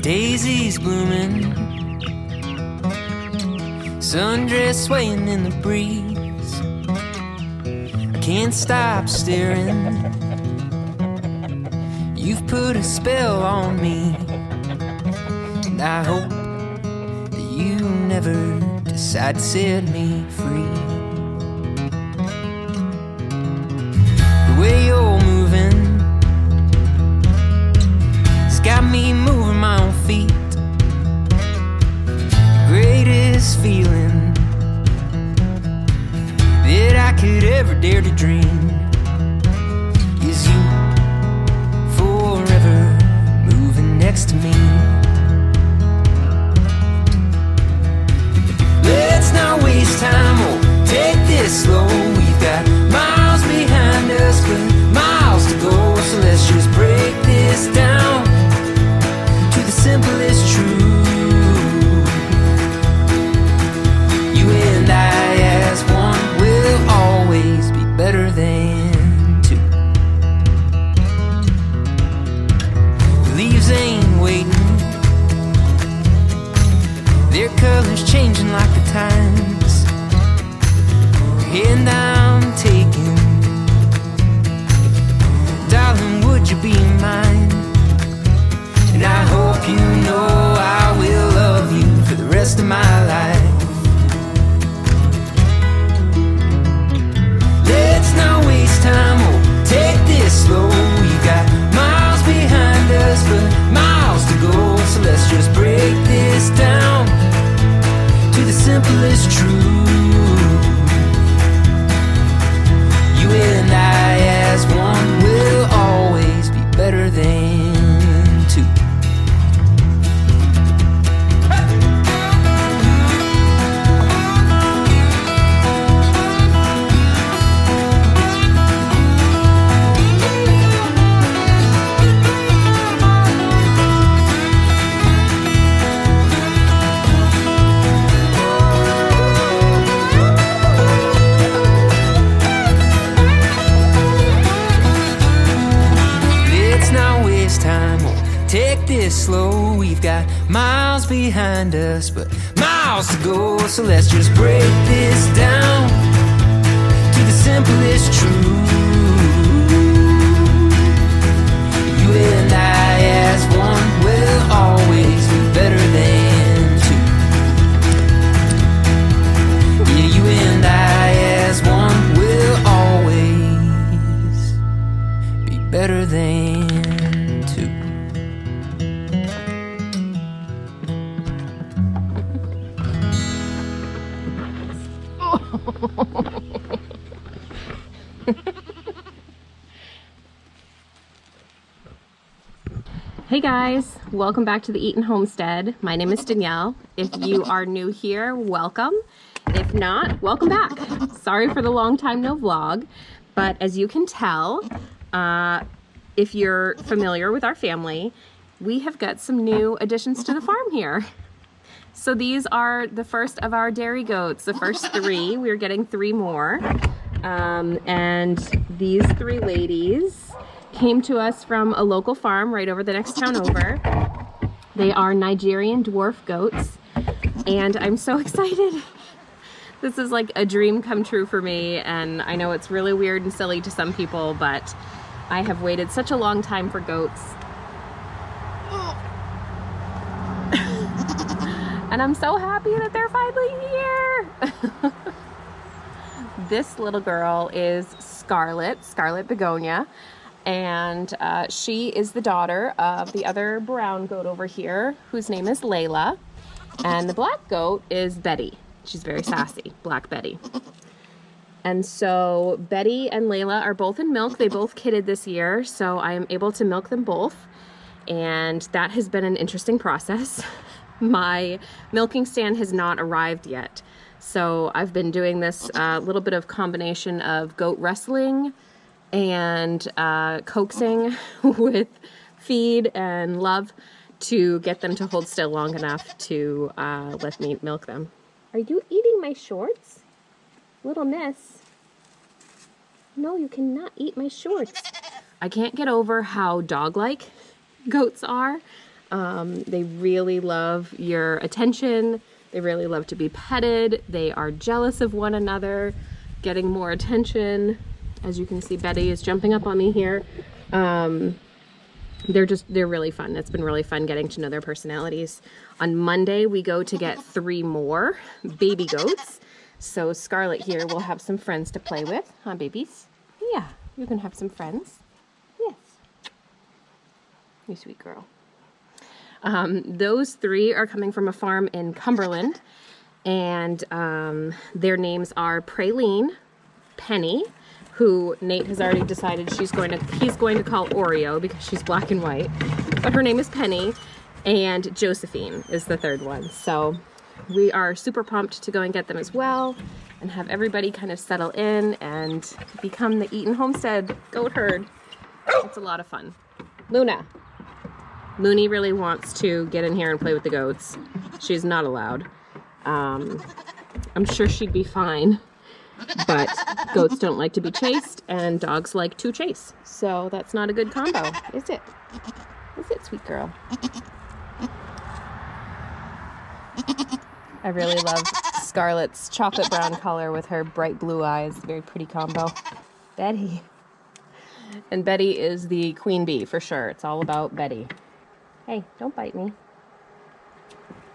Daisies blooming, sundress swaying in the breeze. I can't stop staring. You've put a spell on me, and I hope that you never decide to set me free. The way you're moving has got me moving my own feet. The greatest feeling that I could ever dare to dream is you forever moving next to me. Let's not waste time, or take this slow. We've got miles behind us, but miles to go. So let's just break this down to the simplest truth. You and I as one will always be better than two. The leaves ain't waiting, their colors changing like the times. And I'm taking, darling, would you be mine? And I hope you know I will love you for the rest of my life. Let's not waste time, or take this slow. We've got miles behind us, but miles to go. So let's just break this down to the simplest truth. You and I as one will always be better than two. Take this slow, we've got miles behind us, but miles to go. So let's just break this down to the simplest truth. You and I as one will always be better than two. Yeah, you and I as one will always be better than two. Hey guys, welcome back to the Eaton Homestead. My name is Danielle. If you are new here, welcome. If not, welcome back. Sorry for the long time no vlog, but as you can tell, if you're familiar with our family, we have got some new additions to the farm here. So these are the first of our dairy goats, the first three. We're getting 3 more. And these 3 ladies came to us from a local farm right over the next town over. They are Nigerian dwarf goats, and I'm so excited. This is like a dream come true for me, and I know it's really weird and silly to some people, but I have waited such a long time for goats. And I'm so happy that they're finally here. This little girl is Scarlet Begonia, and she is the daughter of the other brown goat over here, whose name is Layla, and the black goat is Betty. She's very sassy, Black Betty. And so Betty and Layla are both in milk. They both kidded this year, so I am able to milk them both, and that has been an interesting process. My milking stand has not arrived yet, so I've been doing this little bit of combination of goat wrestling and coaxing with feed and love to get them to hold still long enough to let me milk them. Are you eating my shorts? Little miss. No, you cannot eat my shorts. I can't get over how dog-like goats are. They really love your attention. They really love to be petted. They are jealous of one another, getting more attention. As you can see, Betty is jumping up on me here. They're really fun. It's been really fun getting to know their personalities. On Monday, we go to get 3 more baby goats. So Scarlett here will have some friends to play with, huh, babies? Yeah, you can have some friends. Yes. You sweet girl. Those 3 are coming from a farm in Cumberland, and their names are Praline, Penny, who Nate has already decided he's going to call Oreo because she's black and white, but her name is Penny, and Josephine is the 3rd one. So we are super pumped to go and get them as well and have everybody kind of settle in and become the Eaton Homestead goat herd. It's a lot of fun. Luna. Looney really wants to get in here and play with the goats. She's not allowed. I'm sure she'd be fine, but goats don't like to be chased and dogs like to chase. So that's not a good combo, is it? Is it, sweet girl? I really love Scarlett's chocolate brown color with her bright blue eyes. Very pretty combo. Betty. And Betty is the queen bee for sure. It's all about Betty. Hey, don't bite me.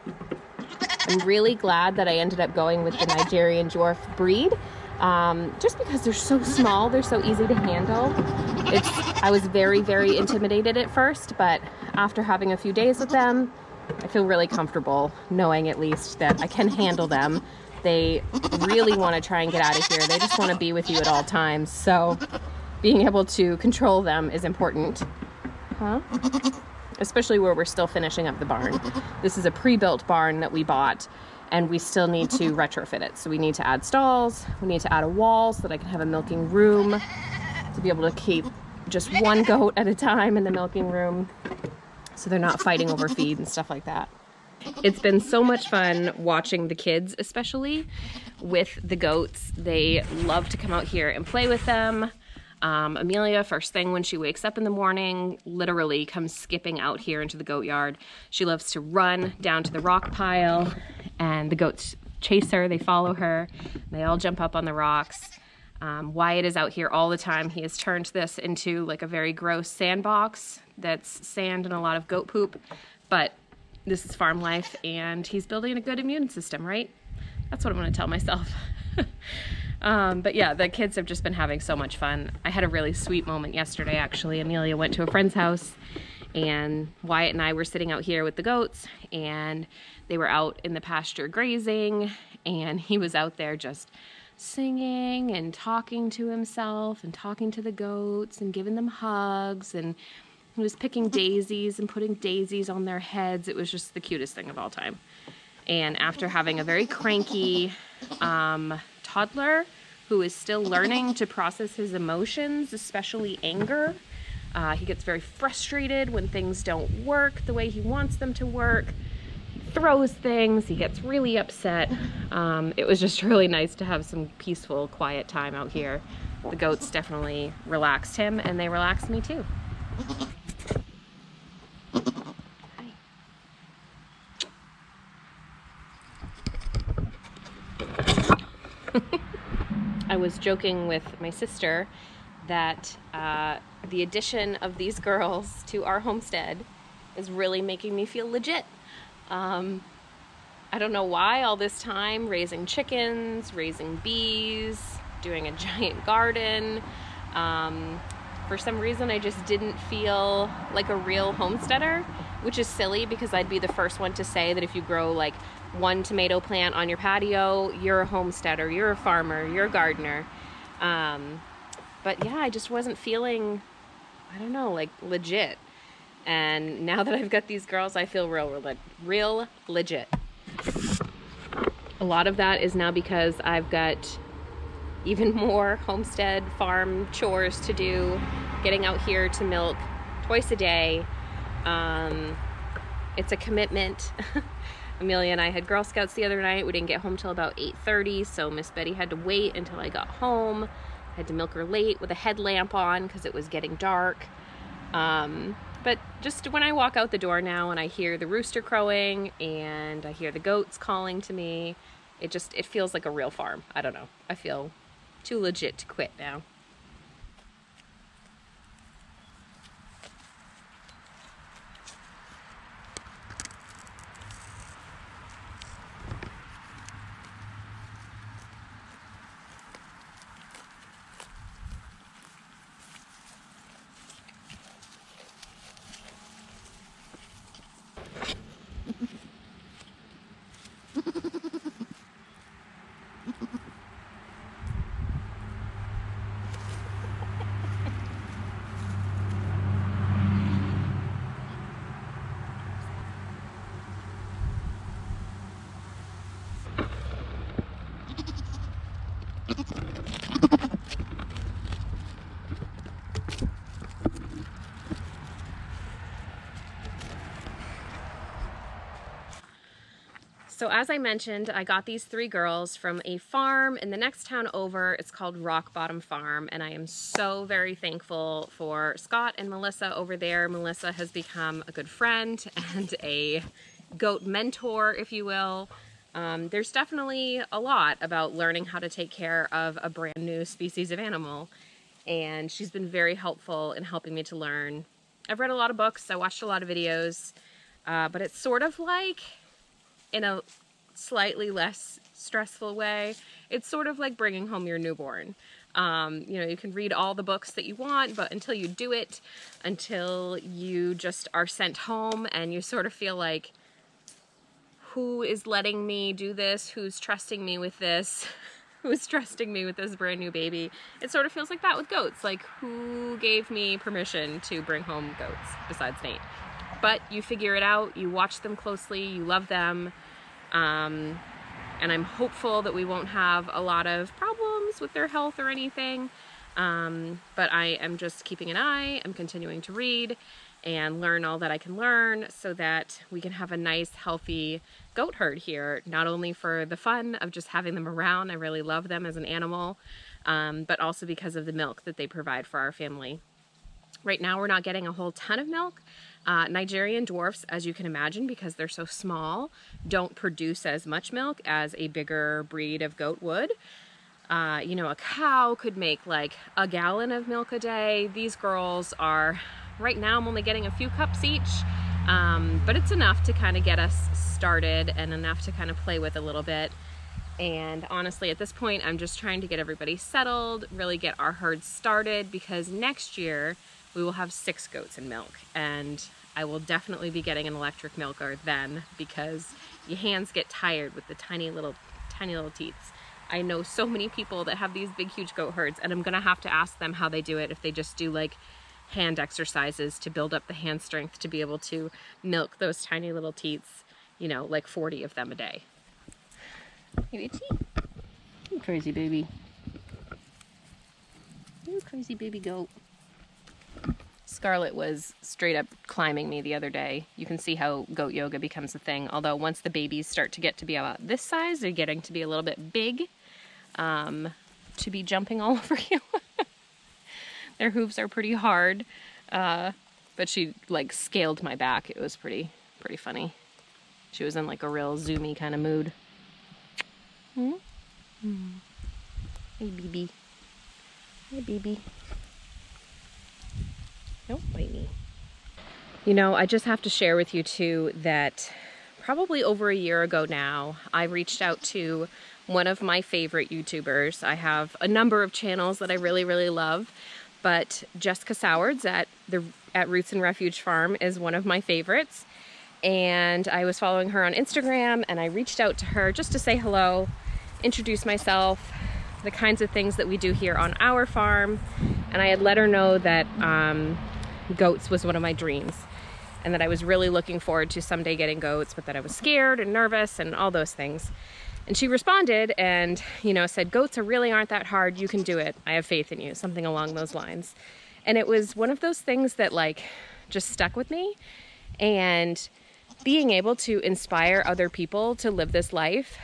I'm really glad that I ended up going with the Nigerian dwarf breed, just because they're so small, they're so easy to handle. I was very, very intimidated at first, but after having a few days with them, I feel really comfortable knowing at least that I can handle them. They really want to try and get out of here. They just want to be with you at all times, so being able to control them is important. Huh? Especially where we're still finishing up the barn. This is a pre-built barn that we bought, and we still need to retrofit it. So we need to add stalls, we need to add a wall so that I can have a milking room to be able to keep just one goat at a time in the milking room so they're not fighting over feed and stuff like that. It's been so much fun watching the kids, especially with the goats. They love to come out here and play with them. Amelia, first thing when she wakes up in the morning, literally comes skipping out here into the goat yard. She loves to run down to the rock pile, and the goats chase her, they follow her, they all jump up on the rocks. Wyatt is out here all the time. He has turned this into like a very gross sandbox that's sand and a lot of goat poop, but this is farm life, and he's building a good immune system, right? That's what I'm going to tell myself. But yeah, the kids have just been having so much fun. I had a really sweet moment yesterday, actually. Amelia went to a friend's house, and Wyatt and I were sitting out here with the goats, and they were out in the pasture grazing, and he was out there just singing and talking to himself and talking to the goats and giving them hugs, and he was picking daisies and putting daisies on their heads. It was just the cutest thing of all time. And after having a very cranky toddler who is still learning to process his emotions, especially anger, he gets very frustrated when things don't work the way he wants them to work. He throws things, he gets really upset. It was just really nice to have some peaceful, quiet time out here. The goats definitely relaxed him, and they relaxed me too. I was joking with my sister that the addition of these girls to our homestead is really making me feel legit. I don't know why all this time raising chickens, raising bees, doing a giant garden. For some reason I just didn't feel like a real homesteader, which is silly because I'd be the first one to say that if you grow like one tomato plant on your patio, you're a homesteader, you're a farmer, you're a gardener. But yeah, I just wasn't feeling, I don't know, like legit. And now that I've got these girls, I feel real legit. A lot of that is now because I've got even more homestead farm chores to do, getting out here to milk twice a day. It's a commitment. Amelia and I had Girl Scouts the other night. We didn't get home till about 8:30, so Miss Betty had to wait until I got home. I had to milk her late with a headlamp on because it was getting dark. But just when I walk out the door now and I hear the rooster crowing and I hear the goats calling to me, it feels like a real farm. I don't know. I feel too legit to quit now. So as I mentioned, I got these 3 girls from a farm in the next town over. It's called Rock Bottom Farm, and I am so very thankful for Scott and Melissa over there. Melissa has become a good friend and a goat mentor, if you will. There's definitely a lot about learning how to take care of a brand new species of animal, and she's been very helpful in helping me to learn. I've read a lot of books, I watched a lot of videos, but it's sort of like, in a slightly less stressful way, it's sort of like bringing home your newborn. You know, you can read all the books that you want, but until you do it, until you just are sent home and you sort of feel like, who is letting me do this? Who's trusting me with this? Who's trusting me with this brand new baby? It sort of feels like that with goats. Like, who gave me permission to bring home goats besides Nate? But you figure it out, you watch them closely, you love them, and I'm hopeful that we won't have a lot of problems with their health or anything, but I am just keeping an eye. I'm continuing to read and learn all that I can learn so that we can have a nice, healthy goat herd here, not only for the fun of just having them around, I really love them as an animal, but also because of the milk that they provide for our family. Right now we're not getting a whole ton of milk. Nigerian dwarfs, as you can imagine, because they're so small, don't produce as much milk as a bigger breed of goat would. You know, a cow could make like a gallon of milk a day. These girls are, right now I'm only getting a few cups each, but it's enough to kind of get us started and enough to kind of play with a little bit. And honestly, at this point, I'm just trying to get everybody settled, really get our herd started, because next year we will have 6 goats in milk, and I will definitely be getting an electric milker then, because your hands get tired with the tiny little teats. I know so many people that have these big, huge goat herds, and I'm gonna have to ask them how they do it, if they just do like hand exercises to build up the hand strength to be able to milk those tiny little teats, you know, like 40 of them a day. Hey, Itchy. You crazy baby. You crazy baby goat. Scarlett was straight up climbing me the other day. You can see how goat yoga becomes a thing, although once the babies start to get to be about this size, they're getting to be a little bit big to be jumping all over you. Their hooves are pretty hard, but she like scaled my back. It was pretty funny. She was in like a real zoomy kind of mood. Hmm? Hmm. Hey, BB. Hey, BB. Don't bite me. You know, I just have to share with you too that probably over a year ago now, I reached out to one of my favorite YouTubers. I have a number of channels that I really, really love, but Jessica Sowards at Roots and Refuge Farm is one of my favorites. And I was following her on Instagram, and I reached out to her just to say hello, introduce myself, the kinds of things that we do here on our farm. And I had let her know that goats was one of my dreams, and that I was really looking forward to someday getting goats, but that I was scared and nervous and all those things. And she responded and, you know, said, goats really aren't that hard. You can do it. I have faith in you. Something along those lines. And it was one of those things that like just stuck with me, and being able to inspire other people to live this life,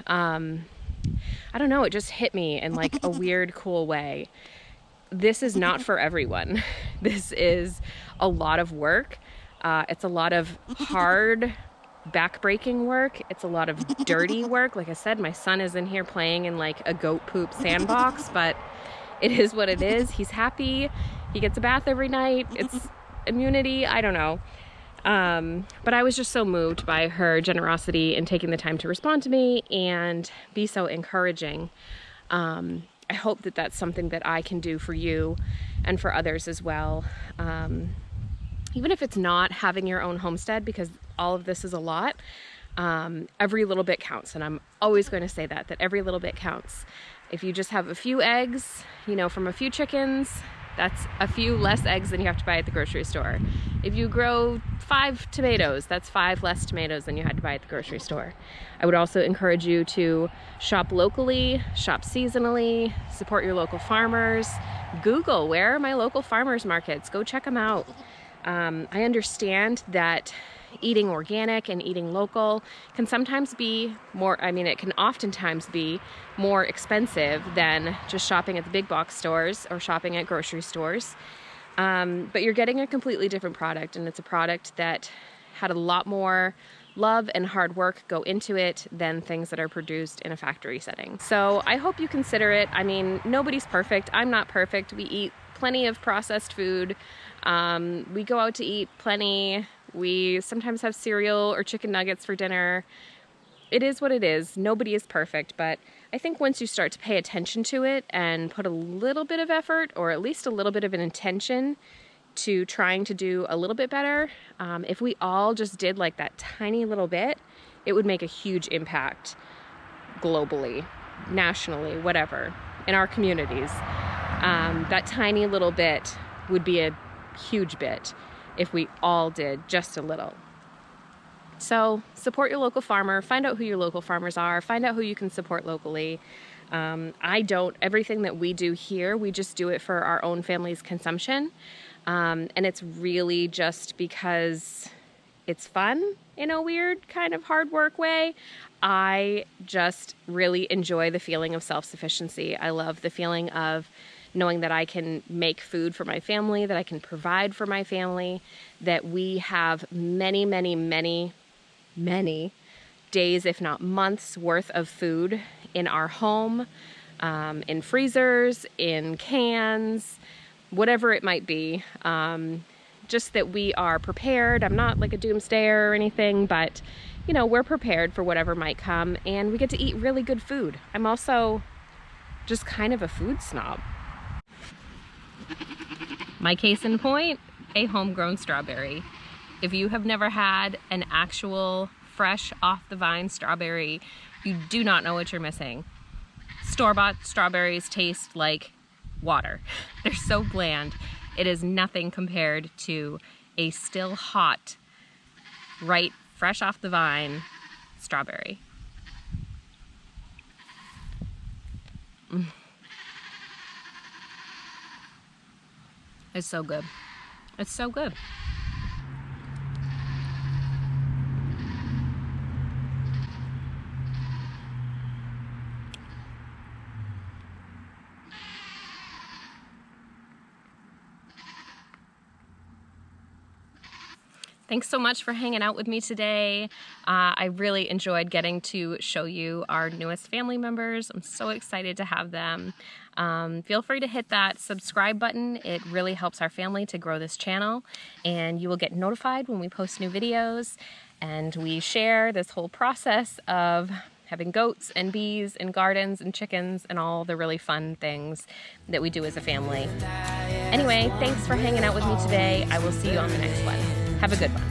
I don't know, it just hit me in like a weird, cool way. this is not for everyone. This is a lot of work. It's a lot of hard, back-breaking work. It's a lot of dirty work. Like I said, my son is in here playing in like a goat poop sandbox, but it is what it is. He's happy. He gets a bath every night. It's immunity. I don't know. But I was just so moved by her generosity and taking the time to respond to me and be so encouraging. I hope that that's something that I can do for you and for others as well. Even if it's not having your own homestead, because all of this is a lot, every little bit counts. And I'm always going to say that every little bit counts. If you just have a few eggs, you know, from a few chickens, that's a few less eggs than you have to buy at the grocery store. If you grow 5 tomatoes, that's 5 less tomatoes than you had to buy at the grocery store. I would also encourage you to shop locally, shop seasonally, support your local farmers. Google, where are my local farmers markets? Go check them out. I understand that eating organic and eating local can sometimes be more, it can oftentimes be more expensive than just shopping at the big box stores or shopping at grocery stores. But you're getting a completely different product, and it's a product that had a lot more love and hard work go into it than things that are produced in a factory setting. So I hope you consider it. I mean, nobody's perfect. I'm not perfect. We eat plenty of processed food. We go out to eat plenty. We sometimes have cereal or chicken nuggets for dinner. It is what it is. Nobody is perfect, but I think once you start to pay attention to it and put a little bit of effort, or at least a little bit of an intention to trying to do a little bit better, if we all just did like that tiny little bit, it would make a huge impact globally, nationally, whatever, in our communities. That tiny little bit would be a huge bit if we all did just a little. So support your local farmer, find out who your local farmers are, find out who you can support locally. Everything that we do here, we just do it for our own family's consumption. And it's really just because it's fun in a weird kind of hard work way. I just really enjoy the feeling of self-sufficiency. I love the feeling of knowing that I can make food for my family, that I can provide for my family, that we have many, many, many, many days, if not months, worth of food in our home, in freezers, in cans, whatever it might be. Just that we are prepared. I'm not like a doomsdayer or anything, but you know, we're prepared for whatever might come, and we get to eat really good food. I'm also just kind of a food snob. My case in point, a homegrown strawberry. If you have never had an actual fresh off the vine strawberry, you do not know what you're missing. Store-bought strawberries taste like water. They're so bland. It is nothing compared to a still hot, right, fresh off the vine strawberry. It's so good. It's so good. Thanks so much for hanging out with me today. I really enjoyed getting to show you our newest family members. I'm so excited to have them. Feel free to hit that subscribe button. It really helps our family to grow this channel, and you will get notified when we post new videos, and we share this whole process of having goats and bees and gardens and chickens and all the really fun things that we do as a family. Anyway, thanks for hanging out with me today. I will see you on the next one. Have a good one.